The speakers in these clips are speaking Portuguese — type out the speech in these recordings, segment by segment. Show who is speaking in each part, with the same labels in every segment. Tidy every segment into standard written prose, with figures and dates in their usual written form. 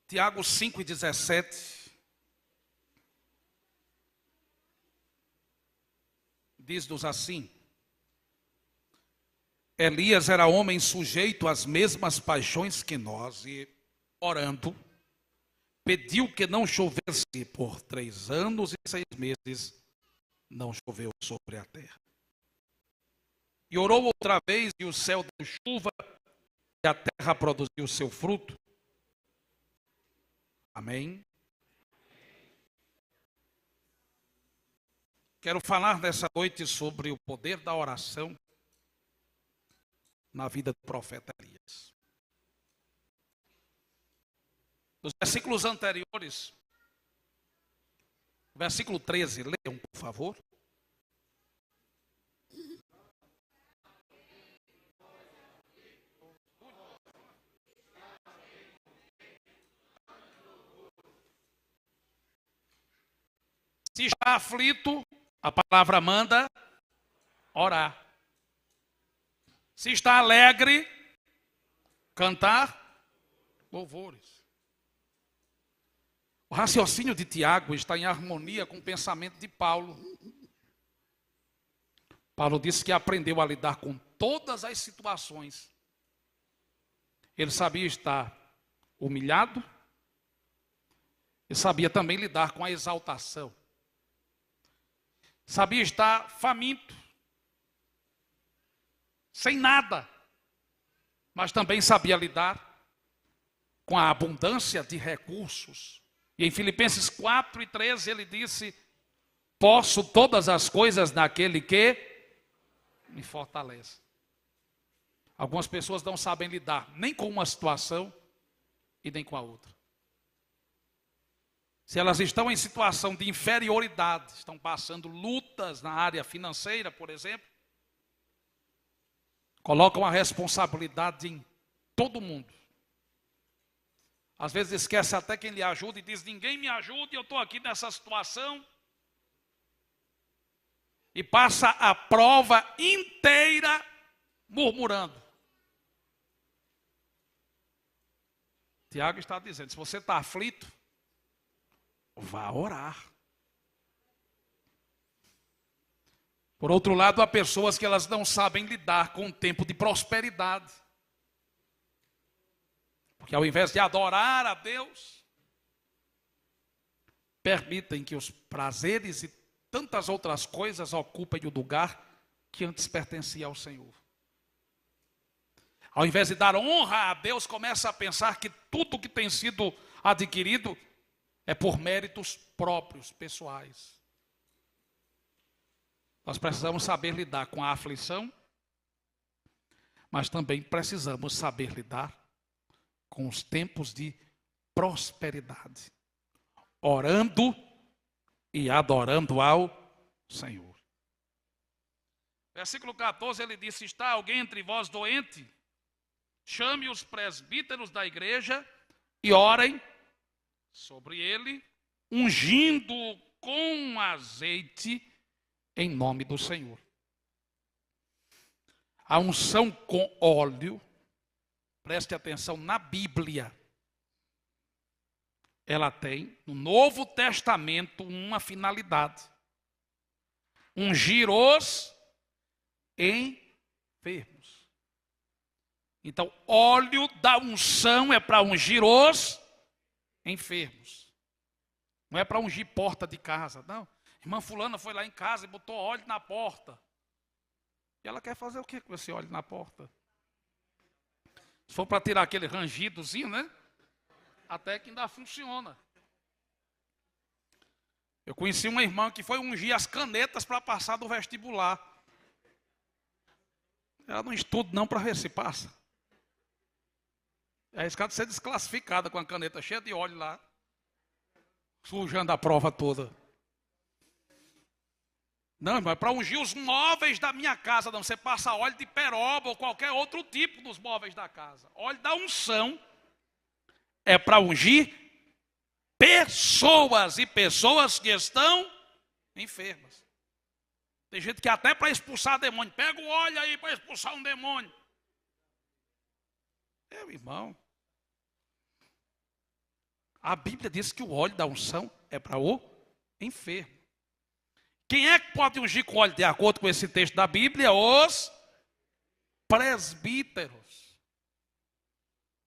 Speaker 1: Tiago 5,17 diz-nos assim: Elias era homem sujeito às mesmas paixões que nós, e orando, pediu que não chovesse por 3 anos e 6 meses, não choveu sobre a terra. E orou outra vez, e o céu deu chuva, e a terra produziu seu fruto. Amém? Quero falar nessa noite sobre o poder da oração na vida do profeta Elias. Nos versículos anteriores, versículo 13, leiam, por favor. Se está aflito, a palavra manda orar. Se está alegre, cantar louvores. O raciocínio de Tiago está em harmonia com o pensamento de Paulo. Paulo disse que aprendeu a lidar com todas as situações. Ele sabia estar humilhado, e sabia também lidar com a exaltação. Sabia estar faminto, sem nada, mas também sabia lidar com a abundância de recursos. E em Filipenses 4:13 ele disse: posso todas as coisas naquele que me fortalece. Algumas pessoas não sabem lidar nem com uma situação e nem com a outra. Se elas estão em situação de inferioridade, estão passando lutas na área financeira, por exemplo, colocam a responsabilidade em todo mundo. Às vezes esquece até quem lhe ajuda e diz: ninguém me ajuda e eu estou aqui nessa situação. E passa a prova inteira murmurando. Tiago está dizendo: se você está aflito, vá orar. Por outro lado, há pessoas que elas não sabem lidar com o tempo de prosperidade. Porque ao invés de adorar a Deus, permitem que os prazeres e tantas outras coisas ocupem o lugar que antes pertencia ao Senhor. Ao invés de dar honra a Deus, começa a pensar que tudo que tem sido adquirido é por méritos próprios, pessoais. Nós precisamos saber lidar com a aflição, mas também precisamos saber lidar com os tempos de prosperidade, orando e adorando ao Senhor. Versículo 14, ele disse: está alguém entre vós doente? Chame os presbíteros da igreja e orem sobre ele, ungindo com azeite em nome do Senhor. A unção com óleo, preste atenção, na Bíblia, ela tem, no Novo Testamento, uma finalidade: ungir os enfermos. Então, óleo da unção é para ungir os enfermos. Não é para ungir porta de casa, não. Irmã fulana foi lá em casa e botou óleo na porta. E ela quer fazer o que com esse óleo na porta? Se for para tirar aquele rangidozinho, né? Até que ainda funciona. Eu conheci uma irmã que foi ungir as canetas para passar do vestibular. Ela não estuda não para ver se passa. É arriscado ser desclassificada com a caneta cheia de óleo lá, sujando a prova toda. Não, mas para ungir os móveis da minha casa, não. Você passa óleo de peroba ou qualquer outro tipo dos móveis da casa. Óleo da unção é para ungir pessoas, e pessoas que estão enfermas. Tem gente que até para expulsar demônio, pega o óleo aí para expulsar um demônio. Meu irmão, A Bíblia diz que o óleo da unção é para o enfermo. Quem é que pode ungir com óleo de acordo com esse texto da Bíblia? Os presbíteros.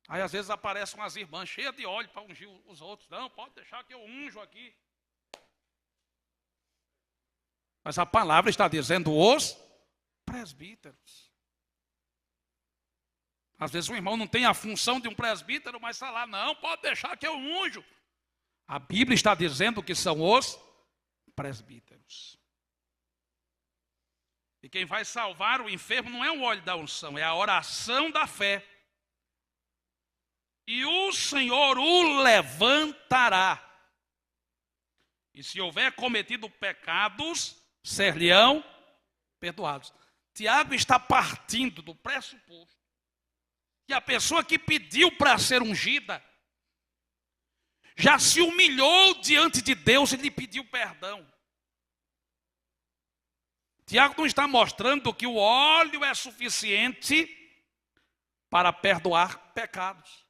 Speaker 1: Aí às vezes aparecem umas irmãs cheias de óleo para ungir os outros. Não, pode deixar que eu unjo aqui. Mas a palavra está dizendo os presbíteros. Às vezes o irmão não tem a função de um presbítero, mas está lá, não, pode deixar que eu unjo. A Bíblia está dizendo que são os presbíteros. E quem vai salvar o enfermo não é o óleo da unção, é a oração da fé. E o Senhor o levantará. E se houver cometido pecados, ser-lhe-ão perdoados. Tiago está partindo do pressuposto que a pessoa que pediu para ser ungida já se humilhou diante de Deus e lhe pediu perdão. Tiago não está mostrando que o óleo é suficiente para perdoar pecados.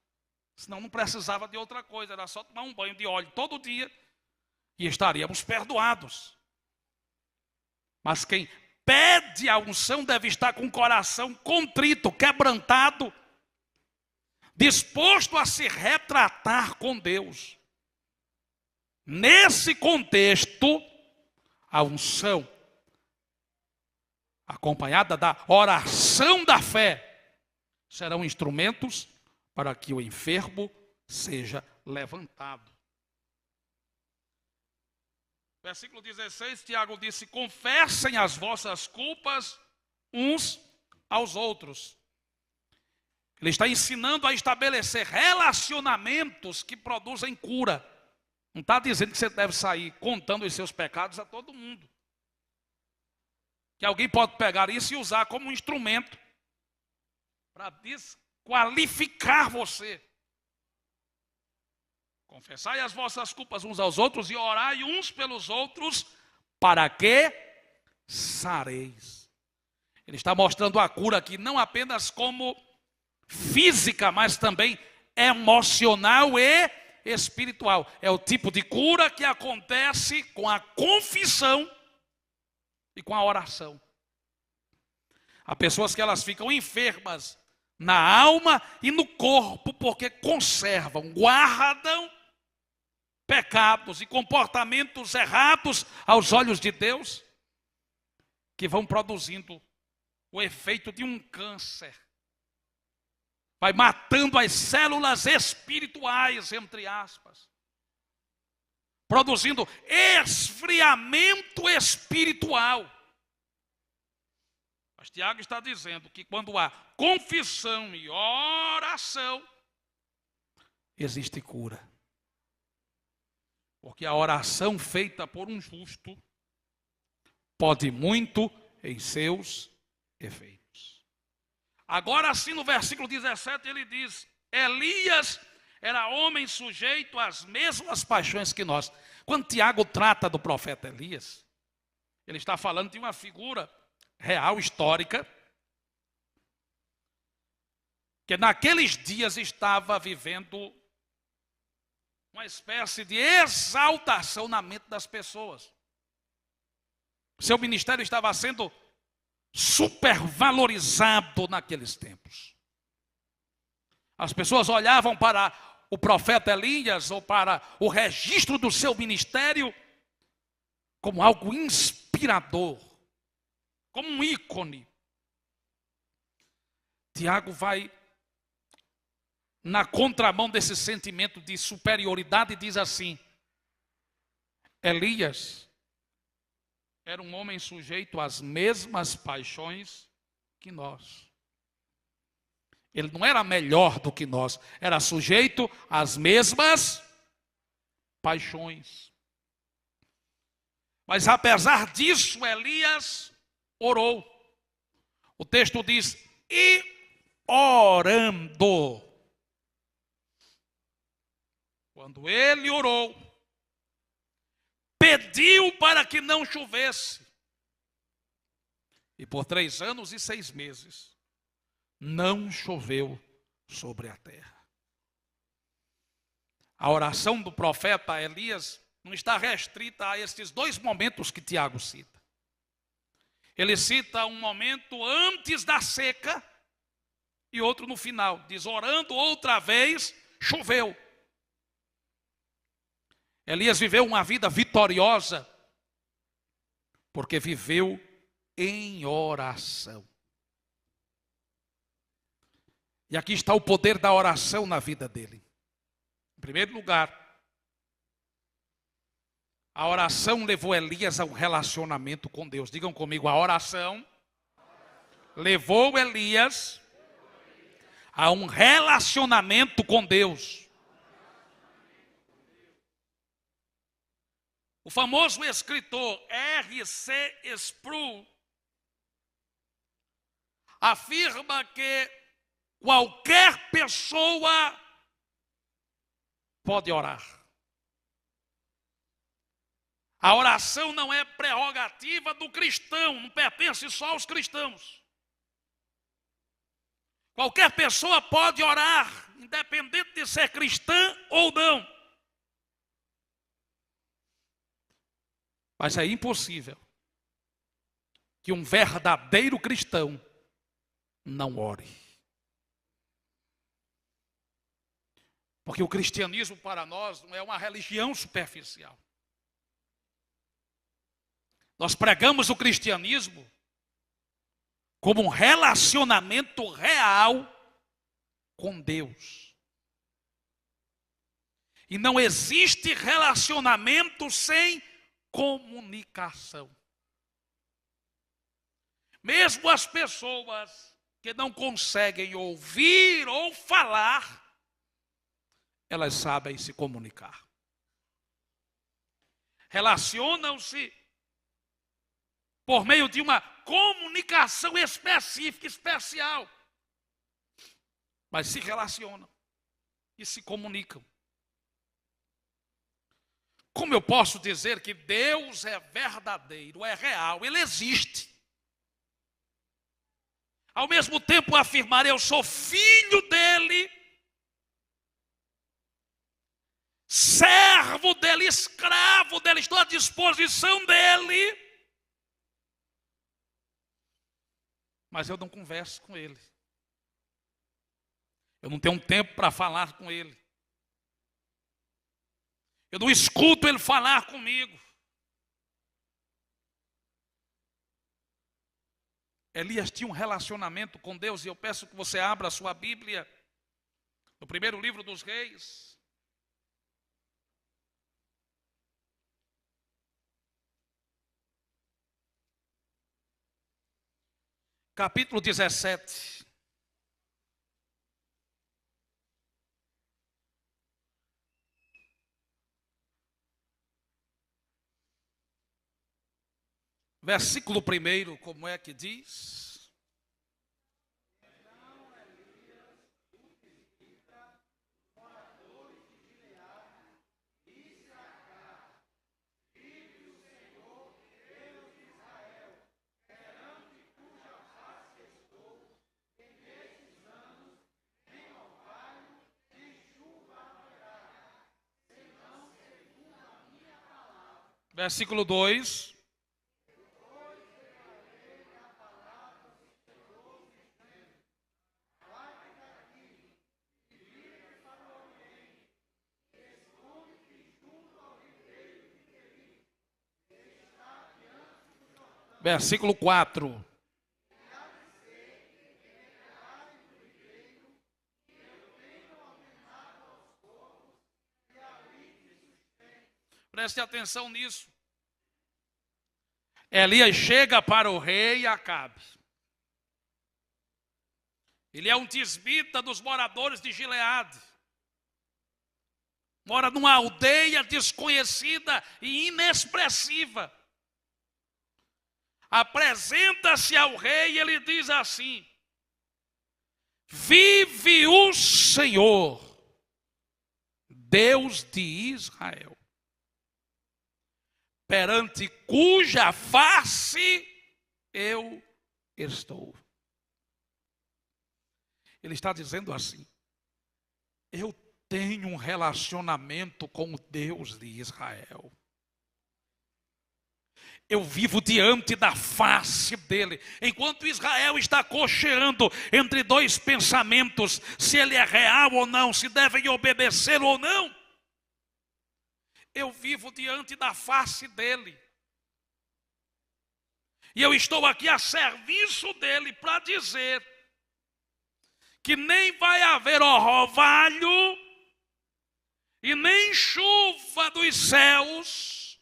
Speaker 1: Senão não precisava de outra coisa, era só tomar um banho de óleo todo dia e estaríamos perdoados. Mas quem pede a unção deve estar com o coração contrito, quebrantado, disposto a se retratar com Deus. Nesse contexto, a unção, acompanhada da oração da fé, serão instrumentos para que o enfermo seja levantado. Versículo 16, Tiago disse: confessem as vossas culpas uns aos outros. Ele está ensinando a estabelecer relacionamentos que produzem cura. Não está dizendo que você deve sair contando os seus pecados a todo mundo. Que alguém pode pegar isso e usar como um instrumento para desqualificar você. Confessai as vossas culpas uns aos outros e orai uns pelos outros para que sareis. Ele está mostrando a cura aqui não apenas como física, mas também emocional e espiritual. É o tipo de cura que acontece com a confissão e com a oração. Há pessoas que elas ficam enfermas na alma e no corpo porque conservam, guardam pecados e comportamentos errados aos olhos de Deus, que vão produzindo o efeito de um câncer. Vai matando as células espirituais, entre aspas. Produzindo esfriamento espiritual. Mas Tiago está dizendo que quando há confissão e oração, existe cura. Porque a oração feita por um justo pode muito em seus efeitos. Agora sim, no versículo 17, ele diz: Elias era homem sujeito às mesmas paixões que nós. Quando Tiago trata do profeta Elias, ele está falando de uma figura real, histórica, que naqueles dias estava vivendo uma espécie de exaltação na mente das pessoas. Seu ministério estava sendo supervalorizado naqueles tempos. As pessoas olhavam para o profeta Elias ou para o registro do seu ministério como algo inspirador, como um ícone. Tiago vai na contramão desse sentimento de superioridade e diz assim: Elias era um homem sujeito às mesmas paixões que nós. Ele não era melhor do que nós, era sujeito às mesmas paixões. Mas apesar disso, Elias orou. O texto diz: e orando. Quando ele orou, pediu para que não chovesse. E por 3 anos e 6 meses, não choveu sobre a terra. A oração do profeta Elias não está restrita a esses dois momentos que Tiago cita. Ele cita um momento antes da seca e outro no final. Diz, orando outra vez, choveu. Elias viveu uma vida vitoriosa, porque viveu em oração. E aqui está o poder da oração na vida dele. Em primeiro lugar, a oração levou Elias a um relacionamento com Deus. Digam comigo, a oração levou Elias a um relacionamento com Deus. O famoso escritor R.C. Sproul afirma que qualquer pessoa pode orar. A oração não é prerrogativa do cristão, não pertence só aos cristãos. Qualquer pessoa pode orar, independente de ser cristã ou não. Mas é impossível que um verdadeiro cristão não ore. Porque o cristianismo para nós não é uma religião superficial. Nós pregamos o cristianismo como um relacionamento real com Deus. E não existe relacionamento sem comunicação. Mesmo as pessoas que não conseguem ouvir ou falar, elas sabem se comunicar. Relacionam-se por meio de uma comunicação específica, especial. Mas se relacionam e se comunicam. Como eu posso dizer que Deus é verdadeiro, é real, Ele existe? Ao mesmo tempo afirmar, eu sou filho dEle, servo dEle, escravo dEle, estou à disposição dEle, mas eu não converso com Ele. Eu não tenho tempo para falar com Ele. Eu não escuto Ele falar comigo. Elias tinha um relacionamento com Deus, e eu peço que você abra a sua Bíblia no primeiro livro dos Reis. Capítulo 17. Versículo 1, como é que diz? Versículo 2. Versículo 4. Preste atenção nisso. Elias chega para o rei Acabe. Ele é um tisbita dos moradores de Gileade. Mora numa aldeia desconhecida e inexpressiva. Apresenta-se ao rei e ele diz assim: vive o Senhor, Deus de Israel, perante cuja face eu estou. Ele está dizendo assim: eu tenho um relacionamento com o Deus de Israel. Eu vivo diante da face dele. Enquanto Israel está cocheando entre dois pensamentos, se ele é real ou não, se devem obedecer ou não, eu vivo diante da face dele. E eu estou aqui a serviço dele para dizer que nem vai haver orvalho e nem chuva dos céus,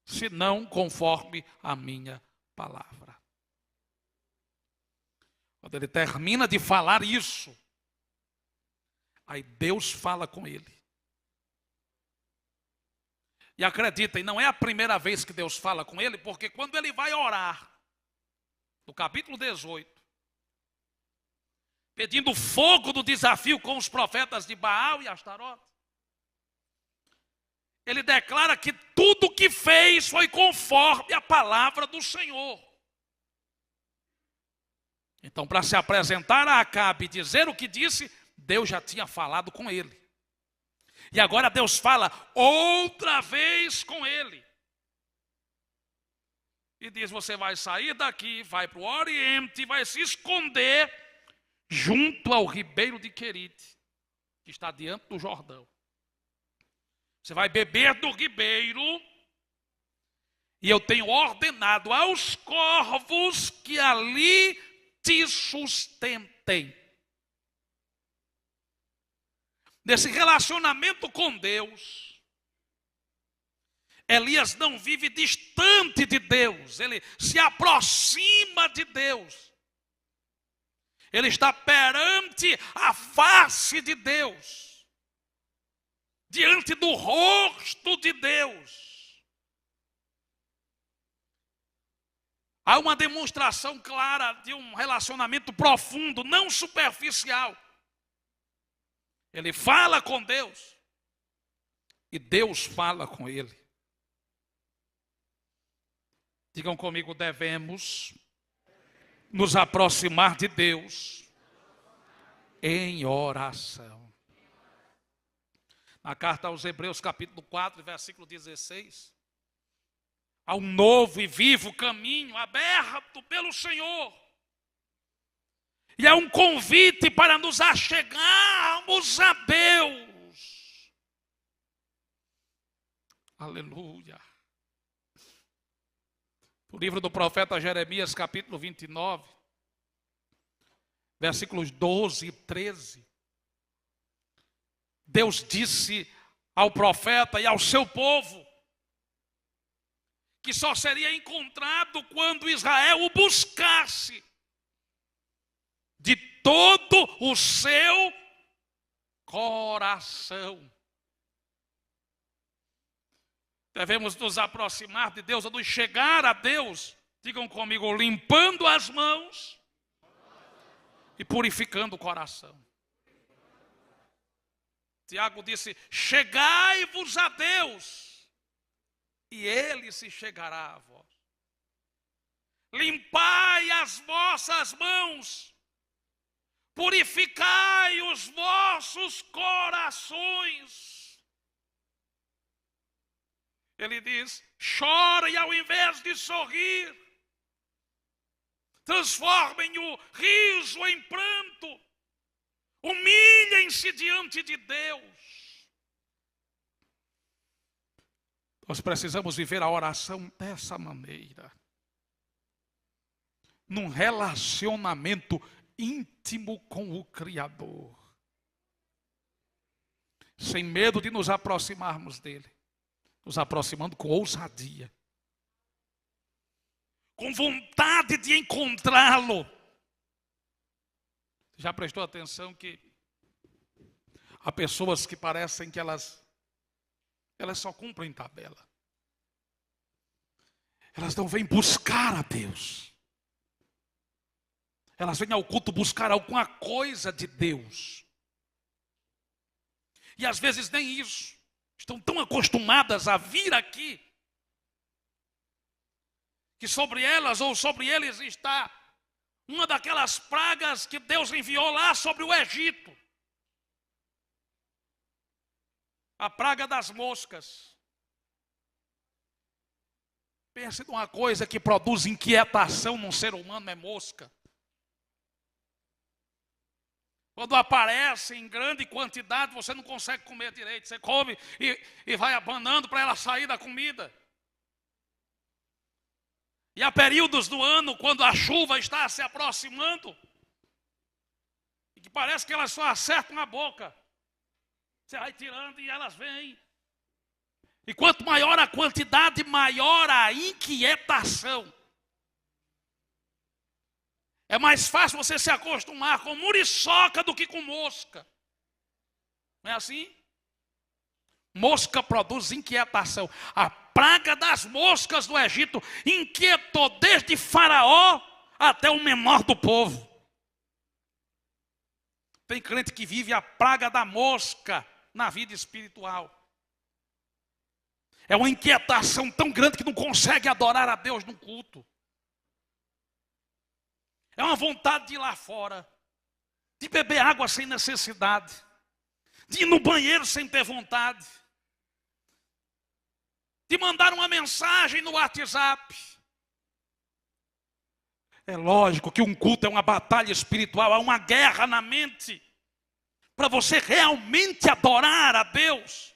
Speaker 1: senão conforme a minha palavra. Quando ele termina de falar isso, aí Deus fala com ele. E acreditem, não é a primeira vez que Deus fala com ele, porque quando ele vai orar, no capítulo 18, pedindo fogo do desafio com os profetas de Baal e Astarote, ele declara que tudo o que fez foi conforme a palavra do Senhor. Então, para se apresentar a Acabe e dizer o que disse, Deus já tinha falado com ele. E agora Deus fala outra vez com ele. E diz, você vai sair daqui, vai para o Oriente, vai se esconder junto ao ribeiro de Querite, que está diante do Jordão. Você vai beber do ribeiro, e eu tenho ordenado aos corvos que ali te sustentem. Nesse relacionamento com Deus, Elias não vive distante de Deus, ele se aproxima de Deus. Ele está perante a face de Deus, diante do rosto de Deus. Há uma demonstração clara de um relacionamento profundo, não superficial. Ele fala com Deus e Deus fala com ele. Digam comigo, devemos nos aproximar de Deus em oração. Na carta aos Hebreus, capítulo 4, versículo 16, há um novo e vivo caminho aberto pelo Senhor. E é um convite para nos achegarmos a Deus. Aleluia. O livro do profeta Jeremias, capítulo 29, versículos 12 e 13. Deus disse ao profeta e ao seu povo que só seria encontrado quando Israel o buscasse de todo o seu coração. Devemos nos aproximar de Deus, ou nos chegar a Deus, digam comigo, limpando as mãos e purificando o coração. Tiago disse, chegai-vos a Deus, e Ele se chegará a vós. Limpai as vossas mãos, purificai os vossos corações. Ele diz, chorem ao invés de sorrir. Transformem o riso em pranto. Humilhem-se diante de Deus. Nós precisamos viver a oração dessa maneira. Num relacionamento íntimo com o Criador. Sem medo de nos aproximarmos dele. Nos aproximando com ousadia. Com vontade de encontrá-lo. Já prestou atenção que há pessoas que parecem que elas só cumprem tabela. Elas não vêm buscar a Deus. Elas vêm ao culto buscar alguma coisa de Deus. E às vezes nem isso. Estão tão acostumadas a vir aqui, que sobre elas ou sobre eles está uma daquelas pragas que Deus enviou lá sobre o Egito. A praga das moscas. Pense numa coisa que produz inquietação num ser humano, é mosca. Quando aparece em grande quantidade, você não consegue comer direito. Você come e vai abanando para ela sair da comida. E há períodos do ano, quando a chuva está se aproximando, e que parece que elas só acertam a boca. Você vai tirando e elas vêm. E quanto maior a quantidade, maior a inquietação. É mais fácil você se acostumar com muriçoca do que com mosca. Não é assim? Mosca produz inquietação. A praga das moscas do Egito inquietou desde Faraó até o menor do povo. Tem crente que vive a praga da mosca na vida espiritual. É uma inquietação tão grande que não consegue adorar a Deus no culto. É uma vontade de ir lá fora, de beber água sem necessidade, de ir no banheiro sem ter vontade, de mandar uma mensagem no WhatsApp. É lógico que um culto é uma batalha espiritual, há uma guerra na mente, para você realmente adorar a Deus.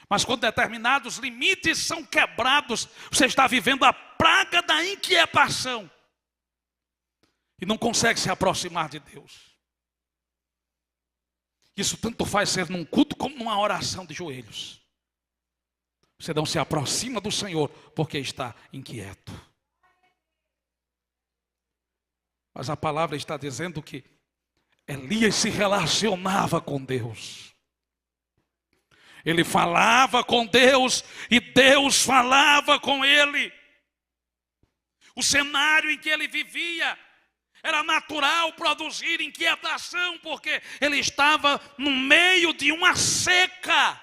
Speaker 1: Mas quando determinados limites são quebrados, você está vivendo a praga da inquietação. E não consegue se aproximar de Deus. Isso tanto faz ser num culto como numa oração de joelhos. Você não se aproxima do Senhor porque está inquieto. Mas a palavra está dizendo que Elias se relacionava com Deus. Ele falava com Deus e Deus falava com ele. O cenário em que ele vivia era natural produzir inquietação, porque ele estava no meio de uma seca.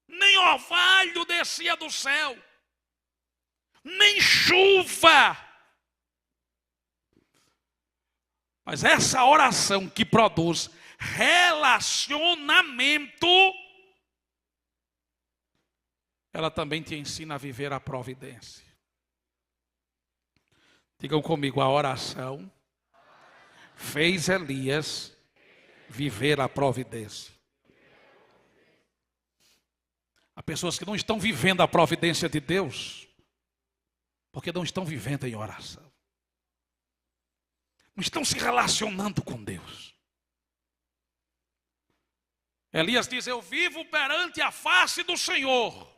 Speaker 1: Nem orvalho descia do céu, nem chuva. Mas essa oração que produz relacionamento, ela também te ensina a viver a providência. Digam comigo, a oração fez Elias viver a providência. Há pessoas que não estão vivendo a providência de Deus, porque não estão vivendo em oração. Não estão se relacionando com Deus. Elias diz, eu vivo perante a face do Senhor.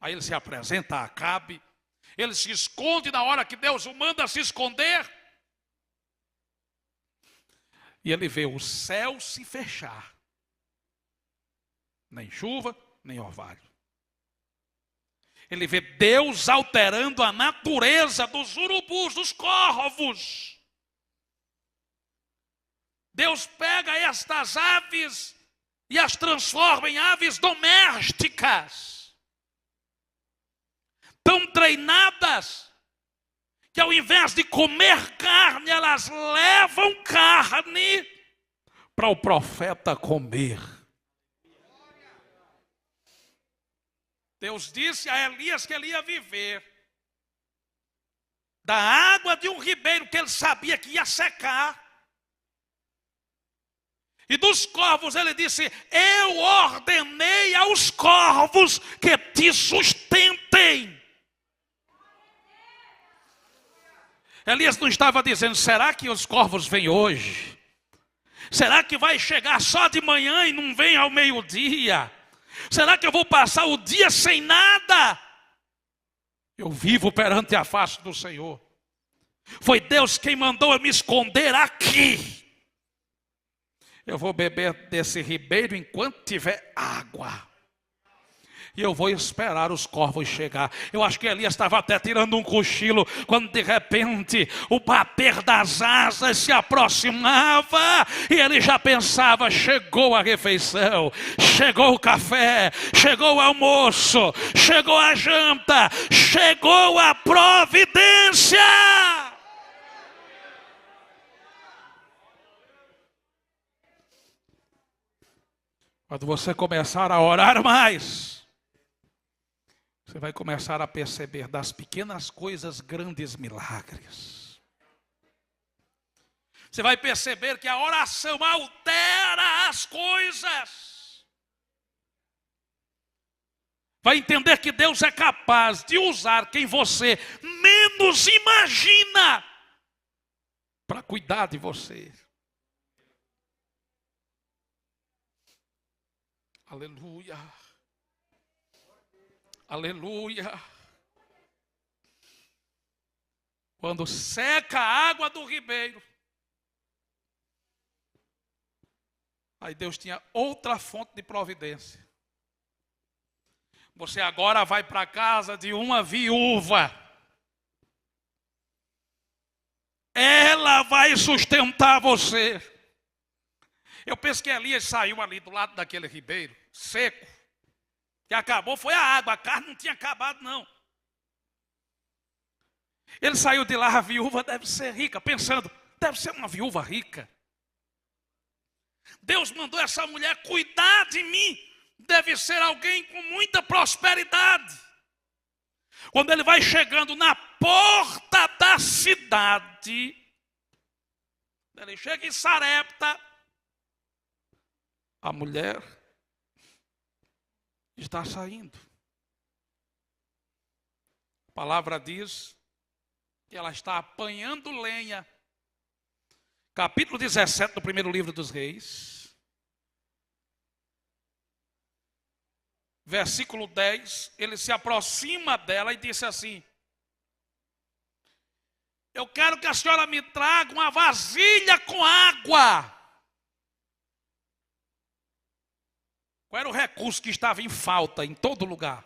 Speaker 1: Aí ele se apresenta a Acabe. Ele se esconde na hora que Deus o manda se esconder. E ele vê o céu se fechar. Nem chuva, nem orvalho. Ele vê Deus alterando a natureza dos urubus, dos corvos. Deus pega estas aves e as transforma em aves domésticas. Tão treinadas, que ao invés de comer carne, elas levam carne para o profeta comer. Deus disse a Elias que ele ia viver da água de um ribeiro que ele sabia que ia secar. E dos corvos ele disse, eu ordenei aos corvos que te sustentem. Elias não estava dizendo, será que os corvos vêm hoje? Será que vai chegar só de manhã e não vem ao meio-dia? Será que eu vou passar o dia sem nada? Eu vivo perante a face do Senhor. Foi Deus quem mandou eu me esconder aqui. Eu vou beber desse ribeiro enquanto tiver água. E eu vou esperar os corvos chegar. Eu acho que Elias estava até tirando um cochilo, quando de repente o bater das asas se aproximava. E ele já pensava, chegou a refeição, chegou o café, chegou o almoço, chegou a janta, chegou a providência. Quando você começar a orar mais, você vai começar a perceber das pequenas coisas grandes milagres. Você vai perceber que a oração altera as coisas. Vai entender que Deus é capaz de usar quem você menos imagina para cuidar de você. Aleluia. Aleluia. Quando seca a água do ribeiro, aí Deus tinha outra fonte de providência. Você agora vai para a casa de uma viúva. Ela vai sustentar você. Eu penso que Elias saiu ali do lado daquele ribeiro, seco. Que acabou foi a água, a carne não tinha acabado não. Ele saiu de lá, a viúva deve ser rica, pensando, deve ser uma viúva rica. Deus mandou essa mulher cuidar de mim, deve ser alguém com muita prosperidade. Quando ele vai chegando na porta da cidade, ele chega em Sarepta, a mulher está saindo. A palavra diz que ela está apanhando lenha. Capítulo 17 do primeiro livro dos Reis. Versículo 10, ele se aproxima dela e disse assim: eu quero que a senhora me traga uma vasilha com água. Qual era o recurso que estava em falta em todo lugar?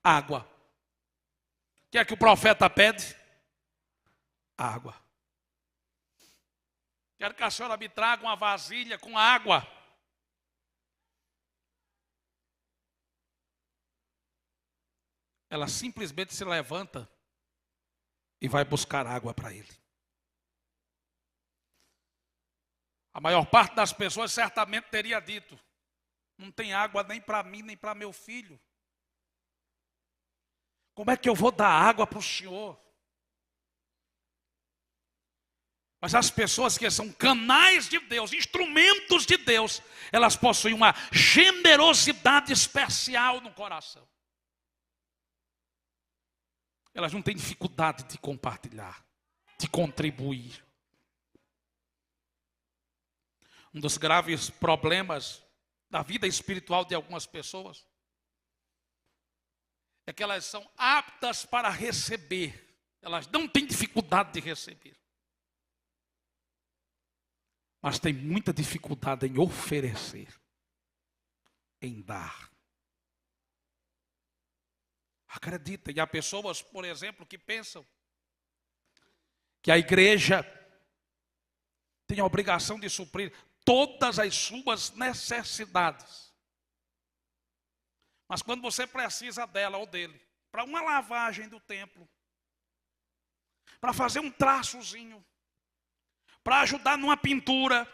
Speaker 1: Água. O que é que o profeta pede? Água. Quero que a senhora me traga uma vasilha com água. Ela simplesmente se levanta e vai buscar água para ele. A maior parte das pessoas certamente teria dito: não tem água nem para mim, nem para meu filho. Como é que eu vou dar água para o senhor? Mas as pessoas que são canais de Deus, instrumentos de Deus, elas possuem uma generosidade especial no coração. Elas não têm dificuldade de compartilhar, de contribuir. Um dos graves problemas da vida espiritual de algumas pessoas é que elas são aptas para receber. Elas não têm dificuldade de receber. Mas têm muita dificuldade em oferecer, em dar. Acredita, e há pessoas, por exemplo, que pensam que a igreja tem a obrigação de suprir todas as suas necessidades. Mas quando você precisa dela ou dele, para uma lavagem do templo, para fazer um traçozinho, para ajudar numa pintura,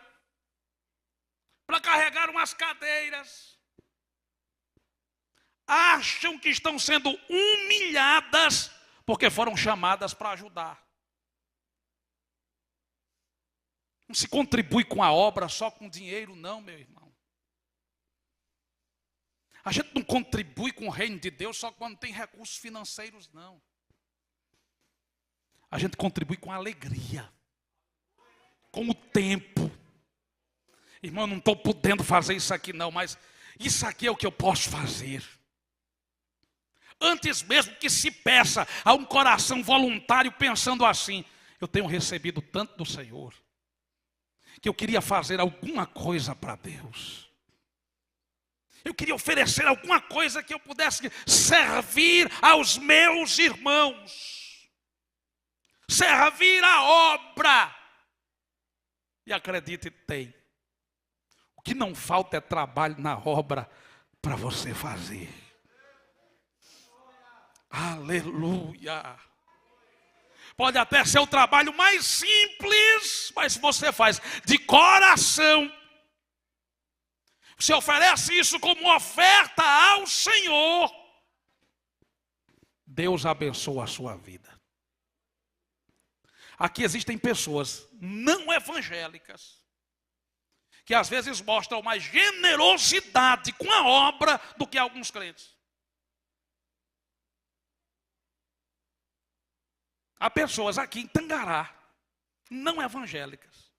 Speaker 1: para carregar umas cadeiras, acham que estão sendo humilhadas porque foram chamadas para ajudar. Não se contribui com a obra só com dinheiro, não, meu irmão. A gente não contribui com o reino de Deus só quando tem recursos financeiros, não. A gente contribui com alegria, com o tempo. Irmão, eu não estou podendo fazer isso aqui não, mas isso aqui é o que eu posso fazer. Antes mesmo que se peça a um coração voluntário pensando assim: eu tenho recebido tanto do Senhor, que eu queria fazer alguma coisa para Deus. Eu queria oferecer alguma coisa que eu pudesse servir aos meus irmãos. Servir a obra. E acredite, tem. O que não falta é trabalho na obra para você fazer. Aleluia. Pode até ser o trabalho mais simples, mas você faz de coração. Você oferece isso como oferta ao Senhor, Deus abençoa a sua vida. Aqui existem pessoas não evangélicas que às vezes mostram mais generosidade com a obra do que alguns crentes. Há pessoas aqui em Tangará, não evangélicas,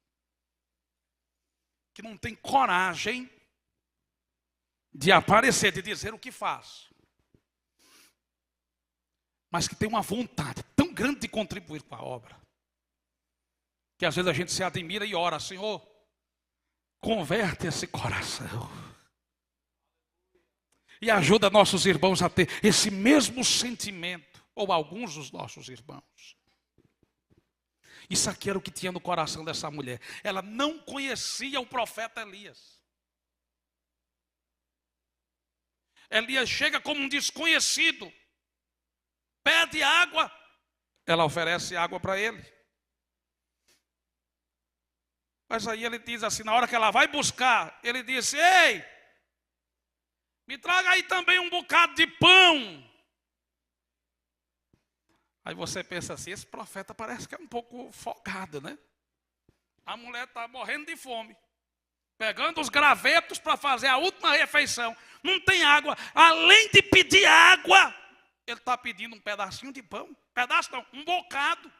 Speaker 1: que não têm coragem de aparecer, de dizer o que faz, mas que tem uma vontade tão grande de contribuir com a obra, que às vezes a gente se admira e ora: Senhor, converte esse coração e ajuda nossos irmãos a ter esse mesmo sentimento, ou alguns dos nossos irmãos. Isso aqui era o que tinha no coração dessa mulher. Ela não conhecia o profeta Elias. Elias chega como um desconhecido, pede água, ela oferece água para ele. Mas aí ele diz assim, na hora que ela vai buscar, ele disse: ei, me traga aí também um bocado de pão. Aí você pensa assim, esse profeta parece que é um pouco folgado, né? A mulher está morrendo de fome, pegando os gravetos para fazer a última refeição, não tem água. Além de pedir água, ele está pedindo um pedacinho de pão. Pedaço não, um bocado.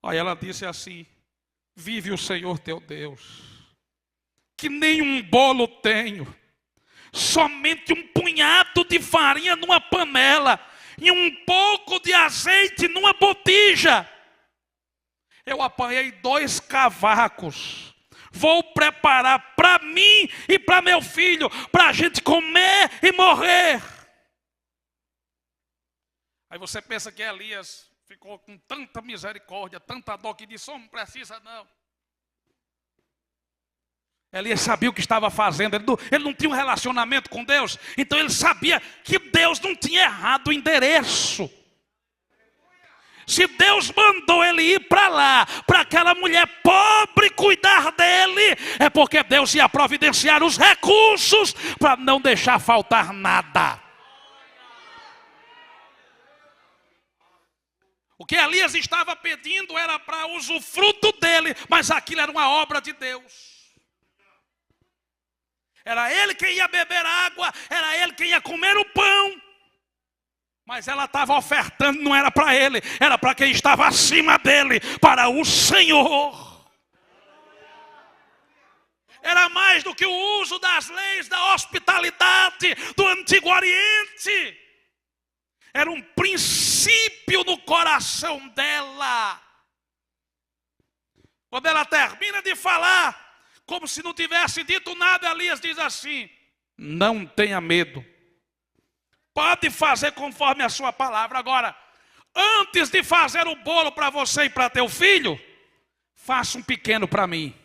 Speaker 1: Aí ela disse assim: vive o Senhor teu Deus, que nem um bolo tenho, somente um punhado de farinha numa panela e um pouco de azeite numa botija. Eu apanhei 2 cavacos, vou preparar para mim e para meu filho, para a gente comer e morrer. Aí você pensa que Elias ficou com tanta misericórdia, tanta dó, que disse: não precisa não. Elias sabia o que estava fazendo, ele não tinha um relacionamento com Deus, então ele sabia que Deus não tinha errado o endereço. Se Deus mandou ele ir para lá, para aquela mulher pobre cuidar dele, é porque Deus ia providenciar os recursos para não deixar faltar nada. O que Elias estava pedindo era para usufruto dele, mas aquilo era uma obra de Deus. Era ele quem ia beber água, era ele quem ia comer o pão. Mas ela estava ofertando, não era para ele, era para quem estava acima dele, para o Senhor. Era mais do que o uso das leis da hospitalidade do Antigo Oriente. Era um princípio no coração dela. Quando ela termina de falar, como se não tivesse dito nada, Elias diz assim: não tenha medo, pode fazer conforme a sua palavra. Agora, antes de fazer o bolo para você e para teu filho, faça um pequeno para mim.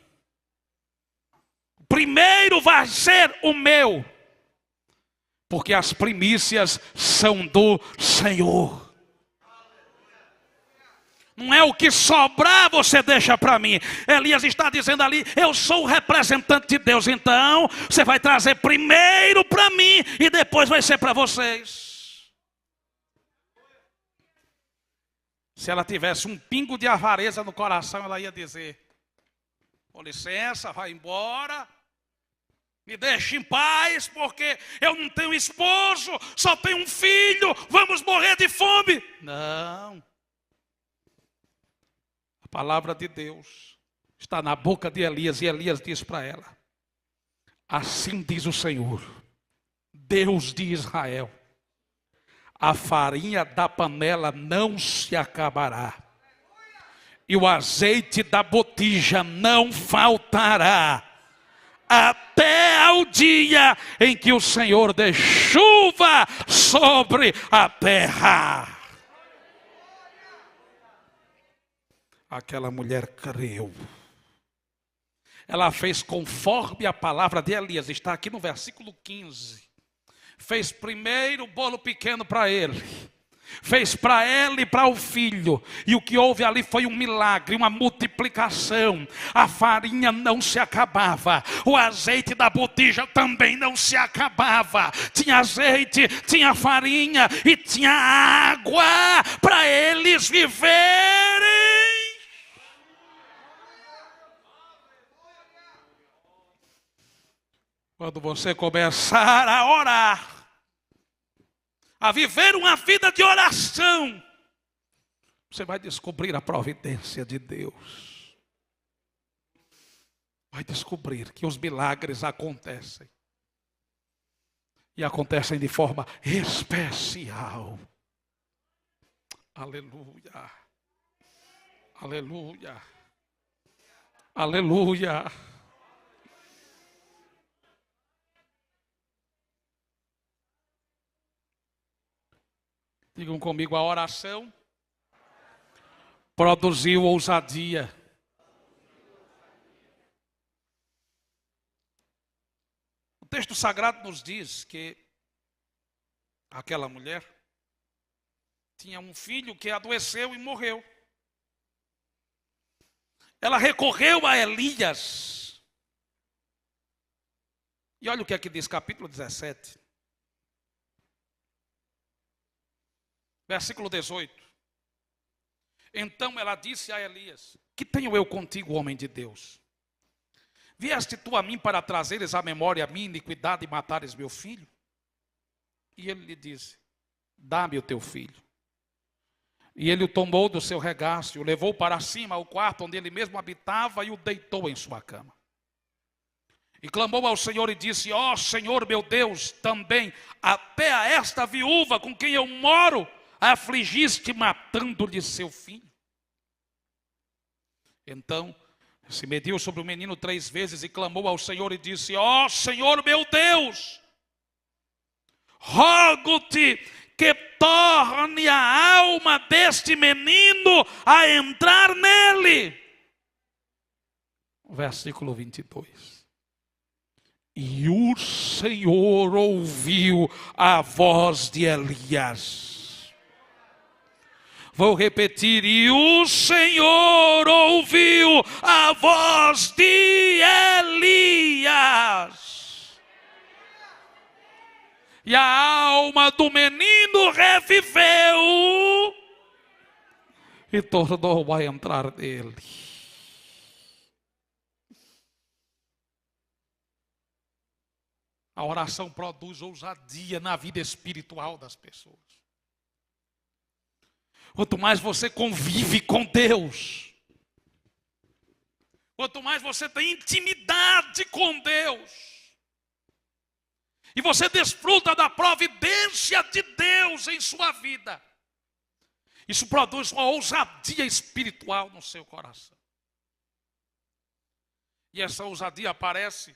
Speaker 1: Primeiro vai ser o meu, porque as primícias são do Senhor. Não é o que sobrar você deixa para mim. Elias está dizendo ali: eu sou o representante de Deus, então você vai trazer primeiro para mim e depois vai ser para vocês. Se ela tivesse um pingo de avareza no coração, ela ia dizer: com licença, vai embora, me deixe em paz, porque eu não tenho esposo, só tenho um filho, vamos morrer de fome. Não. A palavra de Deus está na boca de Elias, e Elias diz para ela: assim diz o Senhor, Deus de Israel, a farinha da panela não se acabará, e o azeite da botija não faltará, até ao dia em que o Senhor dê chuva sobre a terra. Aquela mulher creu. Ela fez conforme a palavra de Elias, está aqui no versículo 15. Fez primeiro o bolo pequeno para ele, fez para ela e para o filho, e o que houve ali foi um milagre, uma multiplicação. A farinha não se acabava, o azeite da botija também não se acabava. Tinha azeite, tinha farinha e tinha água para eles viverem. Quando você começar a orar, a viver uma vida de oração, você vai descobrir a providência de Deus. Vai descobrir que os milagres acontecem. E acontecem de forma especial. Aleluia. Aleluia. Aleluia. Digam comigo, a oração produziu ousadia. O texto sagrado nos diz que aquela mulher tinha um filho que adoeceu e morreu. Ela recorreu a Elias. E olha o que é que diz, capítulo 17. Versículo 18. Então ela disse a Elias: que tenho eu contigo, homem de Deus? Vieste tu a mim para trazeres à memória a minha iniquidade e matares meu filho? E ele lhe disse: dá-me o teu filho. E ele o tomou do seu regaço, o levou para cima ao quarto onde ele mesmo habitava e o deitou em sua cama. E clamou ao Senhor e disse: ó Senhor meu Deus, também até a esta viúva com quem eu moro afligiste, matando-lhe seu filho. Então se mediu sobre o menino 3 vezes e clamou ao Senhor e disse: ó Senhor meu Deus, rogo-te que torne a alma deste menino a entrar nele. Versículo 22. E o Senhor ouviu a voz de Elias. Vou repetir: e o Senhor ouviu a voz de Elias. E a alma do menino reviveu e tornou a entrar nele. A oração produz ousadia na vida espiritual das pessoas. Quanto mais você convive com Deus, quanto mais você tem intimidade com Deus, e você desfruta da providência de Deus em sua vida, isso produz uma ousadia espiritual no seu coração. E essa ousadia aparece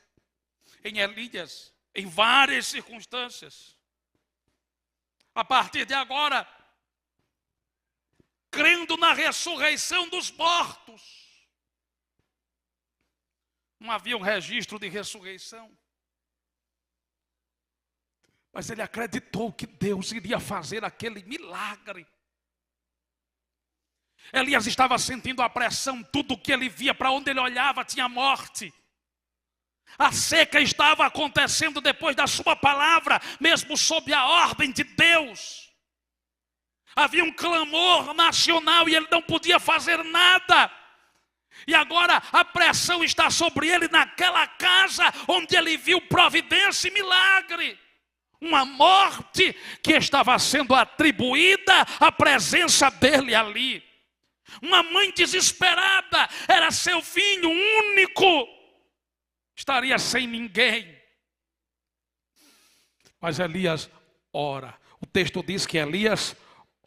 Speaker 1: em Elias, em várias circunstâncias. A partir de agora, crendo na ressurreição dos mortos. Não havia um registro de ressurreição, mas ele acreditou que Deus iria fazer aquele milagre. Elias estava sentindo a pressão, tudo que ele via, para onde ele olhava tinha morte. A seca estava acontecendo depois da sua palavra, mesmo sob a ordem de Deus. Havia um clamor nacional e ele não podia fazer nada. E agora a pressão está sobre ele naquela casa onde ele viu providência e milagre. Uma morte que estava sendo atribuída à presença dele ali. Uma mãe desesperada, era seu filho único, estaria sem ninguém. Mas Elias ora. O texto diz que Elias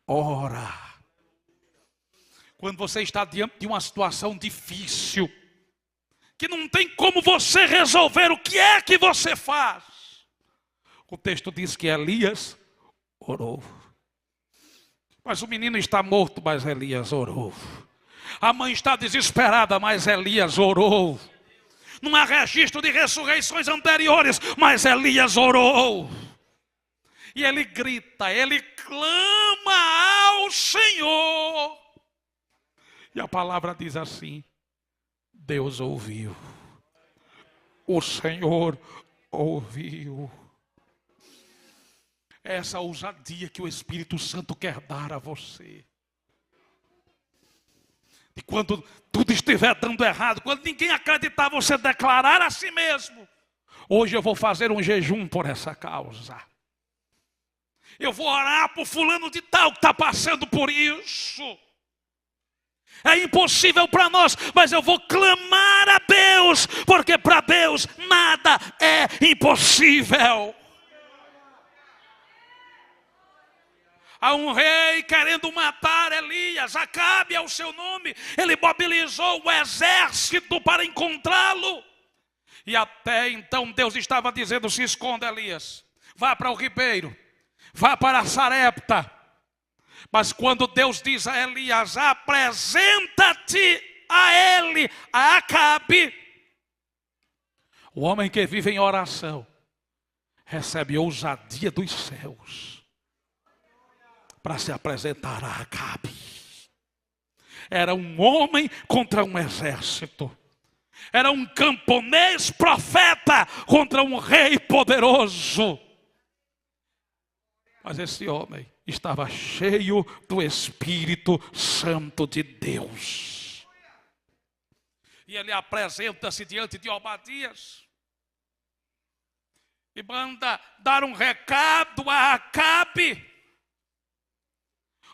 Speaker 1: ora. Quando você está diante de uma situação difícil, que não tem como você resolver, o que é que você faz? O texto diz que Elias orou. Mas o menino está morto, mas Elias orou. A mãe está desesperada, mas Elias orou. Não há registro de ressurreições anteriores, mas Elias orou. E ele grita, ele clama ao Senhor. E a palavra diz assim: Deus ouviu. O Senhor ouviu. Essa ousadia que o Espírito Santo quer dar a você. E quando tudo estiver dando errado, quando ninguém acreditar, você declarar a si mesmo: hoje eu vou fazer um jejum por essa causa. Eu vou orar por fulano de tal que está passando por isso. É impossível para nós, mas eu vou clamar a Deus, porque para Deus nada é impossível. Há um rei querendo matar Elias, Acabe é o seu nome. Ele mobilizou o exército para encontrá-lo. E até então Deus estava dizendo: se esconda, Elias, vá para o ribeiro, vá para Sarepta. Mas quando Deus diz a Elias: apresenta-te a ele, a Acabe, o homem que vive em oração recebe ousadia dos céus para se apresentar a Acabe. Era um homem contra um exército. Era um camponês profeta contra um rei poderoso. Mas esse homem estava cheio do Espírito Santo de Deus. E ele apresenta-se diante de Obadias e manda dar um recado a Acabe.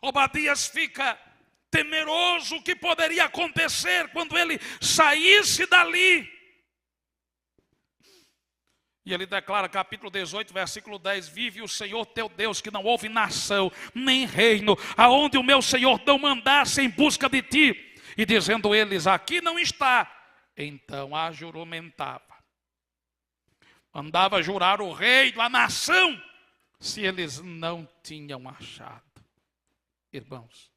Speaker 1: Obadias fica temeroso o que poderia acontecer quando ele saísse dali. E ele declara, capítulo 18, versículo 10: vive o Senhor teu Deus, que não houve nação, nem reino, aonde o meu Senhor não mandasse em busca de ti. E dizendo eles: aqui não está. Então a juramentava. Mandava jurar o rei da nação, se eles não tinham achado. Irmãos,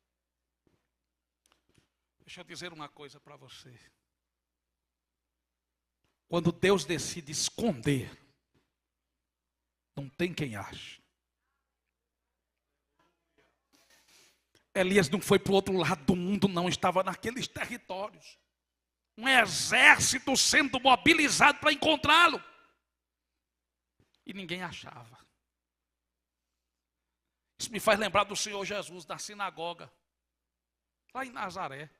Speaker 1: deixa eu dizer uma coisa para você. Quando Deus decide esconder, não tem quem ache. Elias não foi para o outro lado do mundo, não. Estava naqueles territórios. Um exército sendo mobilizado para encontrá-lo. E ninguém achava. Isso me faz lembrar do Senhor Jesus, da sinagoga, lá em Nazaré.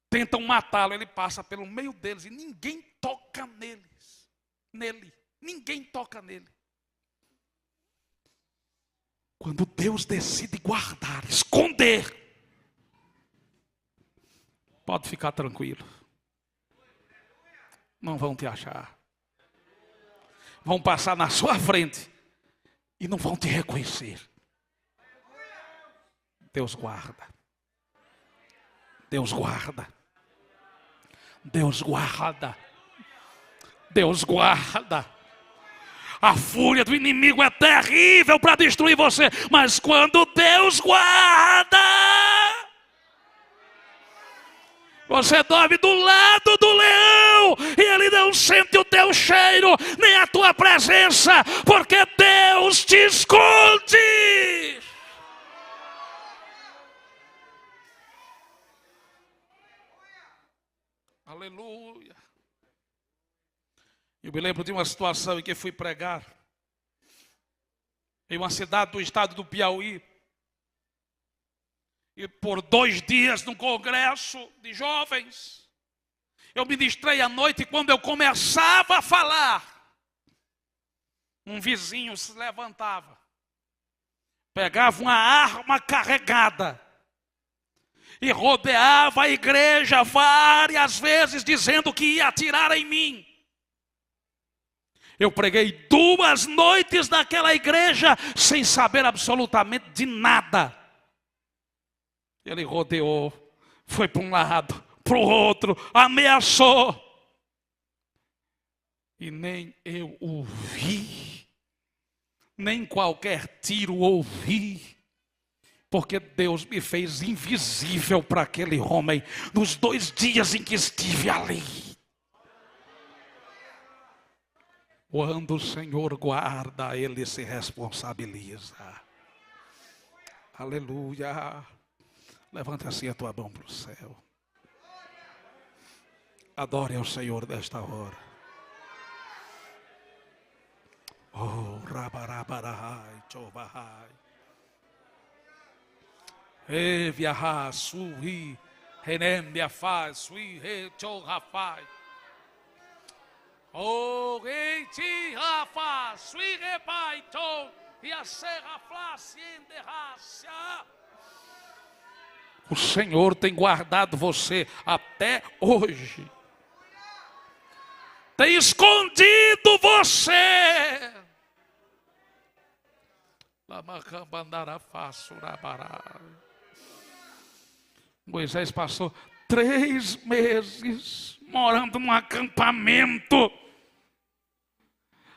Speaker 1: Tentam matá-lo, ele passa pelo meio deles e ninguém toca nele. Ninguém toca nele. Quando Deus decide guardar, esconder, pode ficar tranquilo. Não vão te achar. Vão passar na sua frente e não vão te reconhecer. Deus guarda. Deus guarda. Deus guarda. Deus guarda. A fúria do inimigo é terrível para destruir você, mas quando Deus guarda, você dorme do lado do leão e ele não sente o teu cheiro, nem a tua presença, porque Deus te esconde. Aleluia. Eu me lembro de uma situação em que fui pregar em uma cidade do estado do Piauí. E por 2 dias num congresso de jovens, eu ministrei à noite e quando eu começava a falar, um vizinho se levantava, pegava uma arma carregada e rodeava a igreja várias vezes dizendo que ia atirar em mim. Eu preguei 2 noites naquela igreja sem saber absolutamente de nada. Ele rodeou, foi para um lado, para o outro, ameaçou. E nem eu ouvi, nem qualquer tiro ouvi, porque Deus me fez invisível para aquele homem nos 2 dias em que estive ali. Quando o Senhor guarda, Ele se responsabiliza. Aleluia. Levanta assim a tua mão para o céu. Adore ao Senhor nesta hora. Oh, rabarabarai, chovahai. Eviahá, sui, renembiafai, sui, re, chovahai. Oh, eiti, rafa, sui, repai, chov, e a serra, flasse, enderraça. O Senhor tem guardado você até hoje. Tem escondido você. Moisés passou 3 meses morando num acampamento.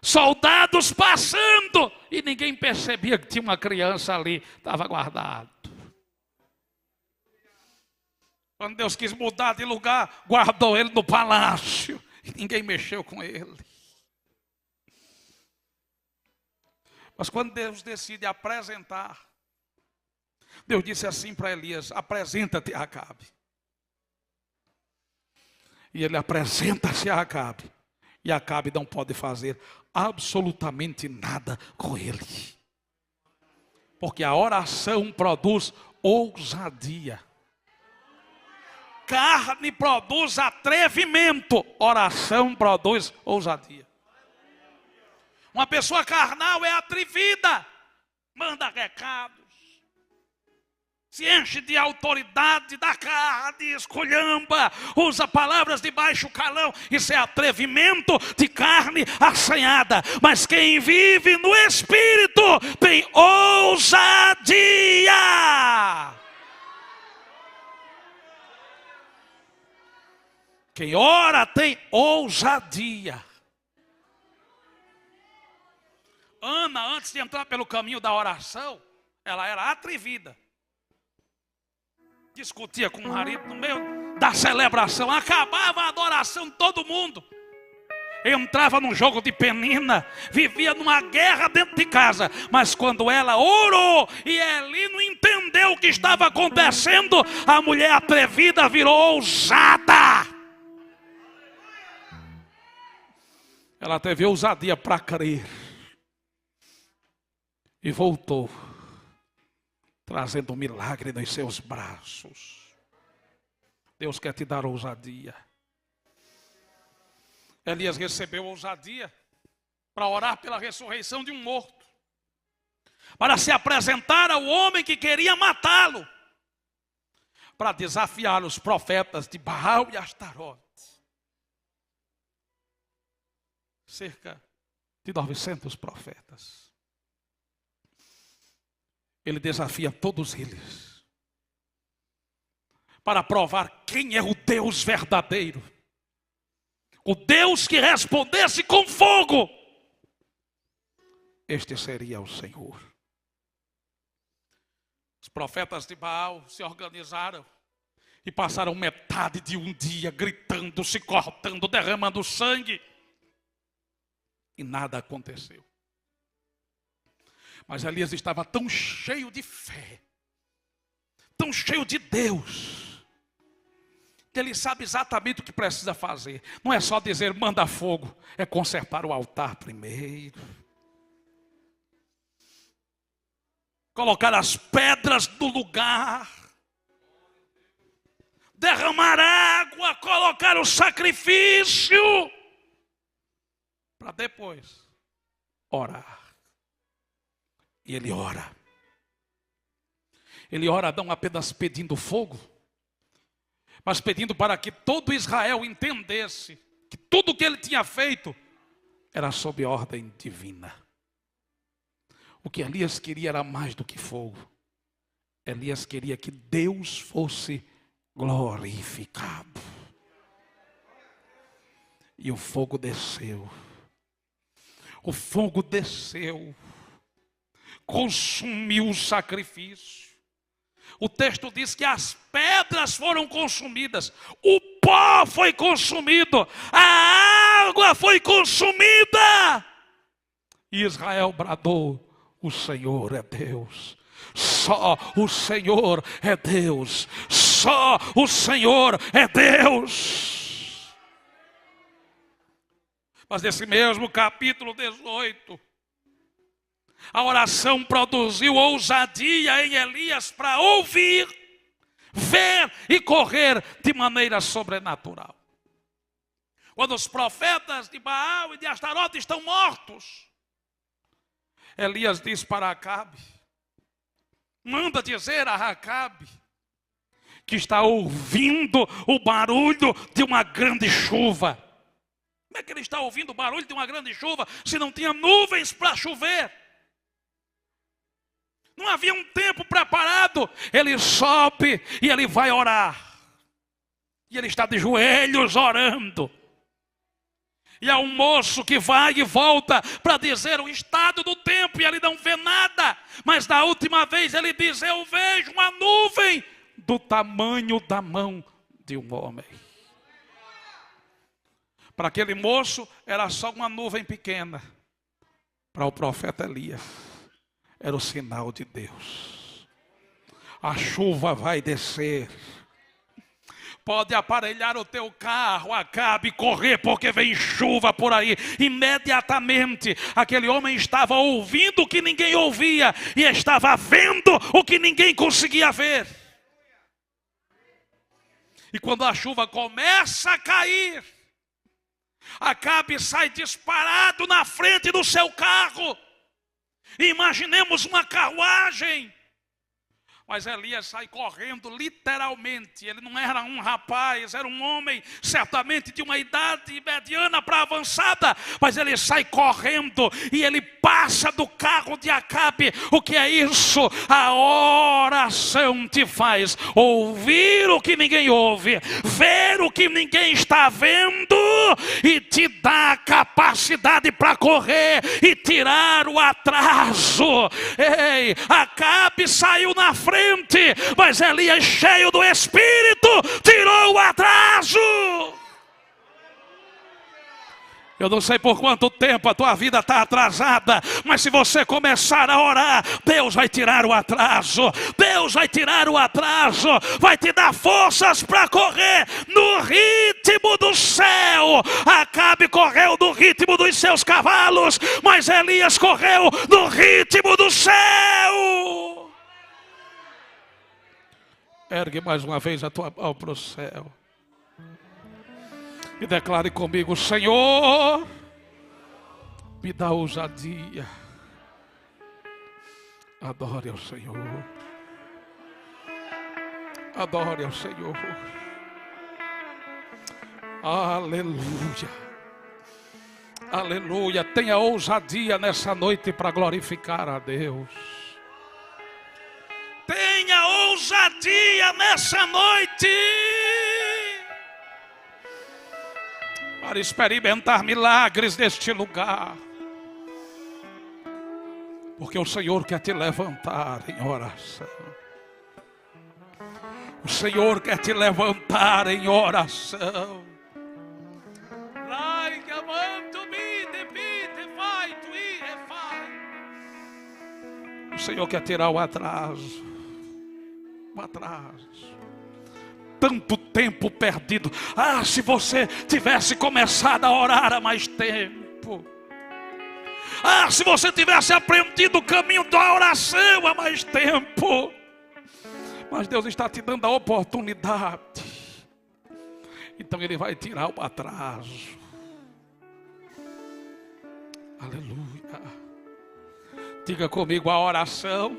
Speaker 1: Soldados passando e ninguém percebia que tinha uma criança ali, estava guardado. Quando Deus quis mudar de lugar, guardou ele no palácio. E ninguém mexeu com ele. Mas quando Deus decide apresentar, Deus disse assim para Elias: apresenta-te a Acabe. E ele apresenta-se a Acabe. E Acabe não pode fazer absolutamente nada com ele. Porque a oração produz ousadia. Carne produz atrevimento, oração produz ousadia. Uma pessoa carnal é atrevida, manda recados, se enche de autoridade da carne, esculhamba, usa palavras de baixo calão. Isso é atrevimento de carne assanhada. Mas quem vive no Espírito tem ousadia. Quem ora tem ousadia. Ana, antes de entrar pelo caminho da oração, ela era atrevida. Discutia com o marido no meio da celebração. Acabava a adoração de todo mundo. Entrava num jogo de penina. Vivia numa guerra dentro de casa. Mas quando ela orou e Eli não entendeu o que estava acontecendo, a mulher atrevida virou ousada. Ela teve ousadia para crer. E voltou, trazendo um milagre nos seus braços. Deus quer te dar ousadia. Elias recebeu ousadia para orar pela ressurreição de um morto. Para se apresentar ao homem que queria matá-lo. Para desafiar os profetas de Baal e Astarote. Cerca de 900 profetas. Ele desafia todos eles para provar quem é o Deus verdadeiro. O Deus que respondesse com fogo. Este seria o Senhor. Os profetas de Baal se organizaram e passaram metade de um dia gritando, se cortando, derramando sangue. E nada aconteceu. Mas Elias estava tão cheio de fé, tão cheio de Deus, que ele sabe exatamente o que precisa fazer. Não é só dizer manda fogo, é consertar o altar primeiro. Colocar as pedras no lugar. Derramar água, colocar o sacrifício. Para depois orar. E ele ora. Ele ora não apenas pedindo fogo, mas pedindo para que todo Israel entendesse que tudo o que ele tinha feito era sob ordem divina. O que Elias queria era mais do que fogo. Elias queria que Deus fosse glorificado. E o fogo desceu. O fogo desceu. Consumiu o sacrifício. O texto diz que as pedras foram consumidas. O pó foi consumido. A água foi consumida. E Israel bradou: o Senhor é Deus. Só o Senhor é Deus. Só o Senhor é Deus. Mas nesse mesmo capítulo 18, a oração produziu ousadia em Elias para ouvir, ver e correr de maneira sobrenatural. Quando os profetas de Baal e de Astarote estão mortos, Elias diz para Acabe, manda dizer a Acabe que está ouvindo o barulho de uma grande chuva. Como é que ele está ouvindo o barulho de uma grande chuva se não tinha nuvens para chover? Não havia um tempo preparado. Ele sobe e ele vai orar. E ele está de joelhos orando. E há um moço que vai e volta para dizer o estado do tempo. E ele não vê nada. Mas da última vez ele diz, eu vejo uma nuvem do tamanho da mão de um homem. Para aquele moço era só uma nuvem pequena. Para o profeta Elias era o sinal de Deus. A chuva vai descer. Pode aparelhar o teu carro, Acabe, correr, porque vem chuva por aí. Imediatamente, aquele homem estava ouvindo o que ninguém ouvia e estava vendo o que ninguém conseguia ver. E quando a chuva começa a cair, Acabe sai disparado na frente do seu carro. Imaginemos uma carruagem. Mas Elias sai correndo literalmente. Ele não era um rapaz, era um homem certamente de uma idade mediana para avançada. Mas ele sai correndo e ele passa do carro de Acabe. O que é isso? A oração te faz ouvir o que ninguém ouve, ver o que ninguém está vendo e te dá a capacidade para correr e tirar o atraso. Ei, Acabe saiu na frente, mas Elias, cheio do Espírito, tirou o atraso. Eu não sei por quanto tempo a tua vida está atrasada, mas se você começar a orar, Deus vai tirar o atraso. Deus vai tirar o atraso, vai te dar forças para correr no ritmo do céu. Acabe correu no ritmo dos seus cavalos, mas Elias correu no ritmo do céu. Ergue mais uma vez a tua mão para o céu. E declare comigo, Senhor, me dá ousadia. Adore ao Senhor. Adore ao Senhor. Aleluia. Aleluia. Tenha ousadia nessa noite para glorificar a Deus. Tenha ousadia nessa noite para experimentar milagres neste lugar. Porque o Senhor quer te levantar em oração. O Senhor quer te levantar em oração. O Senhor quer tirar o atraso. O atraso. Tanto tempo perdido. Ah, se você tivesse começado a orar há mais tempo. Ah, se você tivesse aprendido o caminho da oração há mais tempo. Mas Deus está te dando a oportunidade. Então Ele vai tirar o atraso. Aleluia. Diga comigo, a oração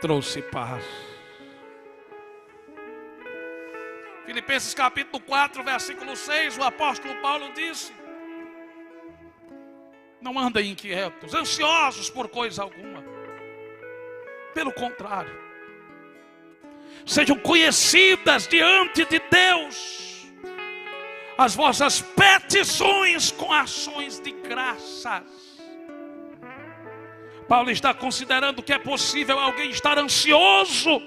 Speaker 1: trouxe paz. Filipenses capítulo 4, versículo 6, o apóstolo Paulo disse: não andem inquietos, ansiosos por coisa alguma. Pelo contrário, sejam conhecidas diante de Deus as vossas petições com ações de graças. Paulo está considerando que é possível alguém estar ansioso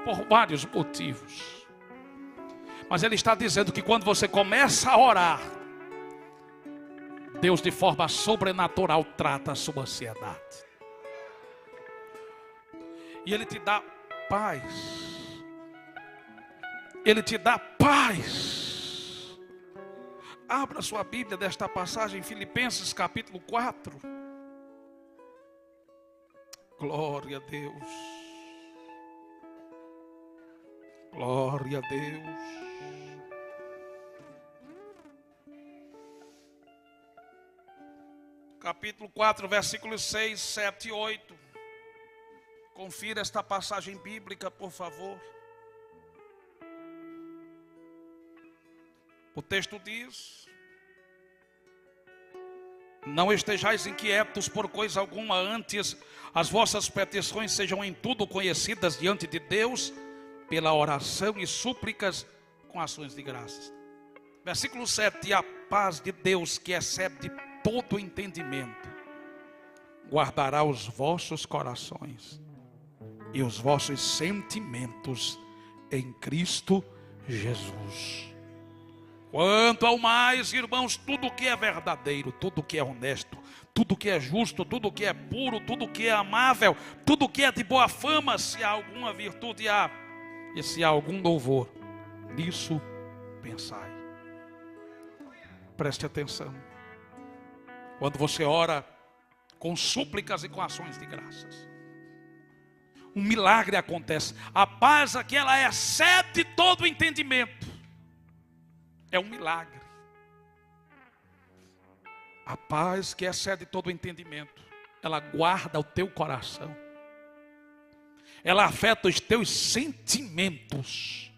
Speaker 1: por vários motivos. Mas ele está dizendo que quando você começa a orar, Deus de forma sobrenatural trata a sua ansiedade. E Ele te dá paz. Ele te dá paz. Abra sua Bíblia desta passagem, Filipenses capítulo 4. Glória a Deus. Glória a Deus. Capítulo 4, versículos 6, 7 e 8. Confira esta passagem bíblica, por favor. O texto diz: não estejais inquietos por coisa alguma, antes as vossas petições sejam em tudo conhecidas diante de Deus, pela oração e súplicas com ações de graças. Versículo 7: e a paz de Deus, que excede todo entendimento, guardará os vossos corações e os vossos sentimentos em Cristo Jesus. Quanto ao mais, irmãos, tudo que é verdadeiro, tudo que é honesto, tudo que é justo, tudo que é puro, tudo que é amável, tudo que é de boa fama, se há alguma virtude há, e se há algum louvor, nisso pensai. Preste atenção. Quando você ora com súplicas e com ações de graças, um milagre acontece. A paz aqui, ela excede todo o entendimento. É um milagre. A paz que excede todo o entendimento, ela guarda o teu coração. Ela afeta os teus sentimentos.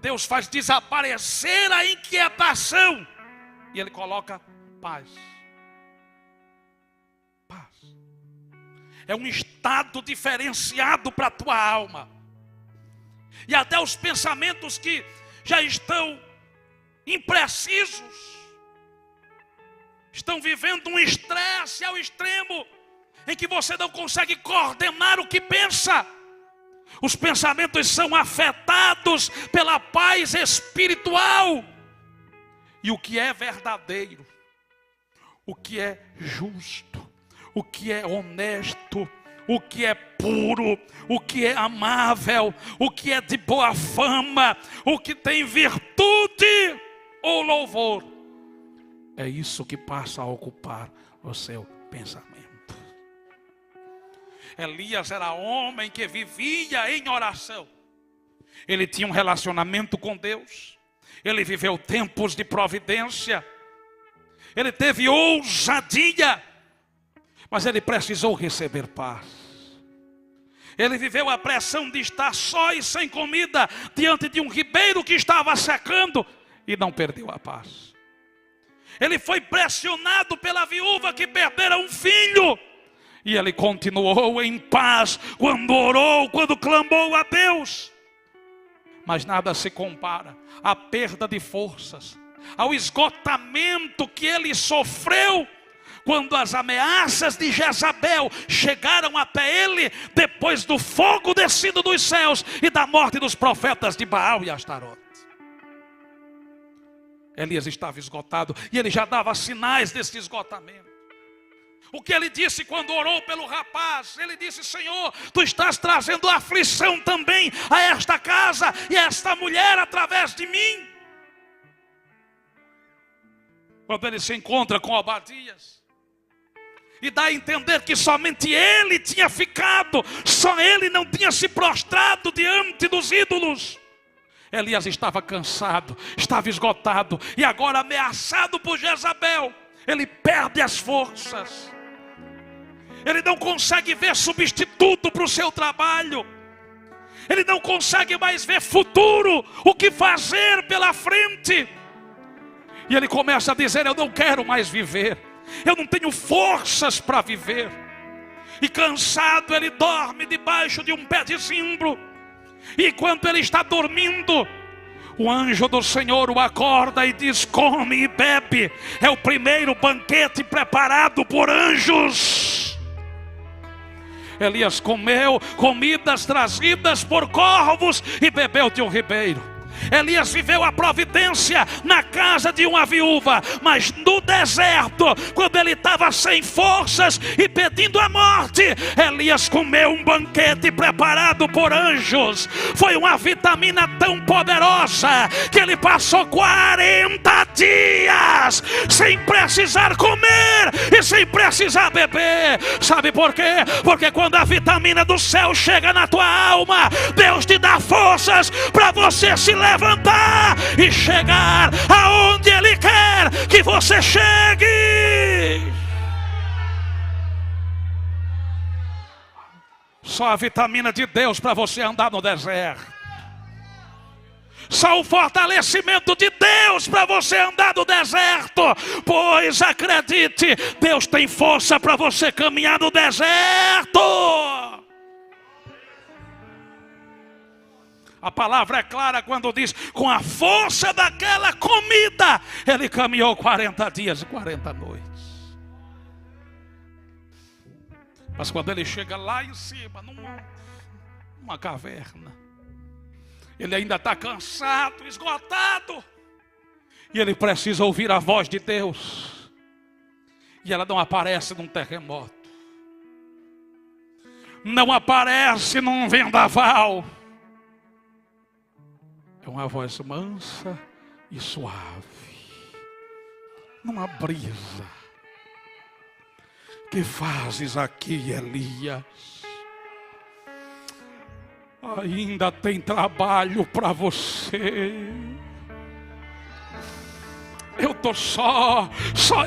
Speaker 1: Deus faz desaparecer a inquietação e Ele coloca paz. Paz. É um estado diferenciado para a tua alma. E até os pensamentos que já estão imprecisos, estão vivendo um estresse ao extremo, em que você não consegue coordenar o que pensa. Os pensamentos são afetados pela paz espiritual. E o que é verdadeiro, o que é justo, o que é honesto, o que é puro, o que é amável, o que é de boa fama, o que tem virtude ou louvor, é isso que passa a ocupar o seu pensamento. Elias era homem que vivia em oração. Ele tinha um relacionamento com Deus. Ele viveu tempos de providência. Ele teve ousadia, mas ele precisou receber paz. Ele viveu a pressão de estar só e sem comida diante de um ribeiro que estava secando e não perdeu a paz. Ele foi pressionado pela viúva que perdera um filho e ele continuou em paz quando orou, quando clamou a Deus. Mas nada se compara à perda de forças, ao esgotamento que ele sofreu quando as ameaças de Jezabel chegaram até ele, depois do fogo descido dos céus e da morte dos profetas de Baal e Astarote. Elias estava esgotado e ele já dava sinais desse esgotamento. O que ele disse quando orou pelo rapaz? Ele disse: Senhor, tu estás trazendo aflição também a esta casa e a esta mulher através de mim. Quando ele se encontra com Obadias e dá a entender que somente ele tinha ficado, só ele não tinha se prostrado diante dos ídolos. Elias estava cansado, estava esgotado e agora ameaçado por Jezabel, ele perde as forças. Ele não consegue ver substituto para o seu trabalho. Ele não consegue mais ver futuro, o que fazer pela frente. E ele começa a dizer: eu não quero mais viver. Eu não tenho forças para viver. E cansado ele dorme debaixo de um pé de zimbro. E enquanto ele está dormindo, o anjo do Senhor o acorda e diz: come e bebe. É o primeiro banquete preparado por anjos. Elias comeu comidas trazidas por corvos e bebeu de um ribeiro. Elias viveu a providência na casa de uma viúva, mas no deserto, quando ele estava sem forças e pedindo a morte, Elias comeu um banquete preparado por anjos. Foi uma vitamina tão poderosa que ele passou 40 dias sem precisar comer e sem precisar beber. Sabe por quê? Porque quando a vitamina do céu chega na tua alma, Deus te dá forças para você se levantar e chegar aonde Ele quer que você chegue. Só a vitamina de Deus para você andar no deserto. Só o fortalecimento de Deus para você andar no deserto. Pois acredite, Deus tem força para você caminhar no deserto. A palavra é clara quando diz: com a força daquela comida, ele caminhou 40 dias e 40 noites. Mas quando ele chega lá em cima, numa caverna, ele ainda está cansado, esgotado. E ele precisa ouvir a voz de Deus. E ela não aparece num terremoto. Não aparece num vendaval. É uma voz mansa e suave. Numa brisa. Que fazes aqui, Elias? Ainda tem trabalho para você. Eu estou só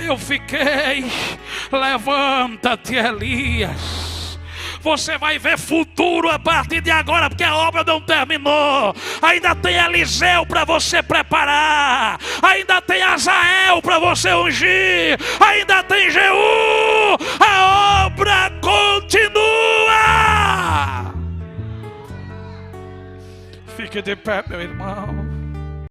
Speaker 1: eu fiquei. Levanta-te, Elias. Você vai ver futuro a partir de agora, porque a obra não terminou. Ainda tem Eliseu para você preparar. Ainda tem Azael para você ungir. Ainda tem Jeú. A obra continua. Fique de pé, meu irmão.